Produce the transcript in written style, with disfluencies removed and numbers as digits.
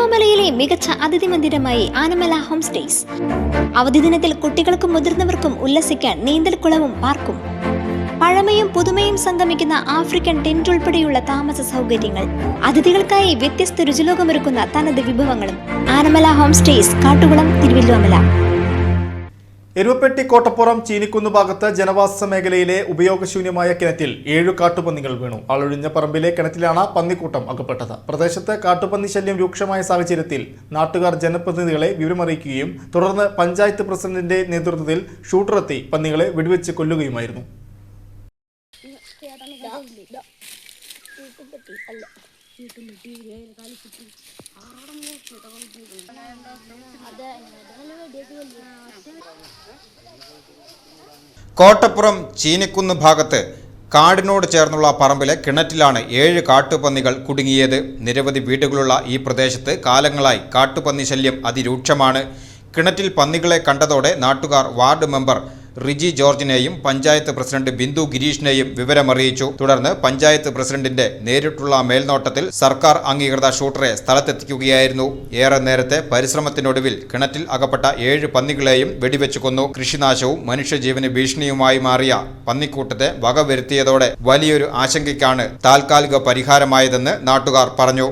തിരുവല്ലോമലയിലെ മികച്ച അതിഥി മന്ദിരമായി Anamala home stays. അവധി ദിനത്തിൽ കുട്ടികൾക്കും മുതിർന്നവർക്കും ഉല്ലസിക്കാൻ നീന്തൽക്കുളവും പാർക്കും. പഴമയും പുതുമയും സംഗമിക്കുന്ന ആഫ്രിക്കൻ ടെന്റ് ഉൾപ്പെടെയുള്ള താമസ സൗകര്യങ്ങൾ, അതിഥികൾക്കായി വ്യത്യസ്ത രുചിലോകമൊരുക്കുന്ന തനത് വിഭവങ്ങളും. Anamala home stays, Kattukulam, Thiruvilwamala. എരുവപ്പെട്ടി കോട്ടപ്പുറം ചീനിക്കുന്ന് ഭാഗത്ത് ജനവാസ മേഖലയിലെ ഉപയോഗശൂന്യമായ കിണറ്റിൽ 7 കാട്ടുപന്നികൾ വീണു. ആളൊഴിഞ്ഞ പറമ്പിലെ കിണറ്റിലാണ് പന്നിക്കൂട്ടം അകപ്പെട്ടത്. പ്രദേശത്ത് കാട്ടുപന്നി ശല്യം രൂക്ഷമായ സാഹചര്യത്തിൽ നാട്ടുകാർ ജനപ്രതിനിധികളെ വിവരമറിയിക്കുകയും തുടർന്ന് പഞ്ചായത്ത് പ്രസിഡന്റിന്റെ നേതൃത്വത്തിൽ ഷൂട്ടറെത്തി പന്നികളെ വെടിവെച്ച് കൊല്ലുകയുമായിരുന്നു. കോട്ടപ്പുറം ചീനിക്കുന്ന് ഭാഗത്ത് കാടിനോട് ചേർന്നുള്ള പറമ്പിലെ കിണറ്റിലാണ് 7 കാട്ടുപന്നികൾ കുടുങ്ങിയത്. നിരവധി വീടുകളുള്ള ഈ പ്രദേശത്ത് കാലങ്ങളായി കാട്ടുപന്നി ശല്യം അതിരൂക്ഷമാണ്. കിണറ്റിൽ പന്നികളെ കണ്ടതോടെ നാട്ടുകാർ വാർഡ് മെമ്പർ റിജി ജോർജിനെയും പഞ്ചായത്ത് പ്രസിഡന്റ് ബിന്ദു ഗിരീഷിനെയും വിവരമറിയിച്ചു. തുടർന്ന് പഞ്ചായത്ത് പ്രസിഡന്റിന്റെ നേരിട്ടുള്ള മേൽനോട്ടത്തിൽ സർക്കാർ അംഗീകൃത ഷൂട്ടറെ സ്ഥലത്തെത്തിക്കുകയായിരുന്നു. ഏറെ നേരത്തെ പരിശ്രമത്തിനൊടുവിൽ കിണറ്റിൽ അകപ്പെട്ട 7 പന്നികളെയും വെടിവെച്ചു കൊന്നു. കൃഷിനാശവും മനുഷ്യജീവന് ഭീഷണിയുമായി മാറിയ പന്നിക്കൂട്ടത്തെ വകവരുത്തിയതോടെ വലിയൊരു ആശങ്കയ്ക്കാണ് താൽക്കാലിക പരിഹാരമായതെന്ന് നാട്ടുകാർ പറഞ്ഞു.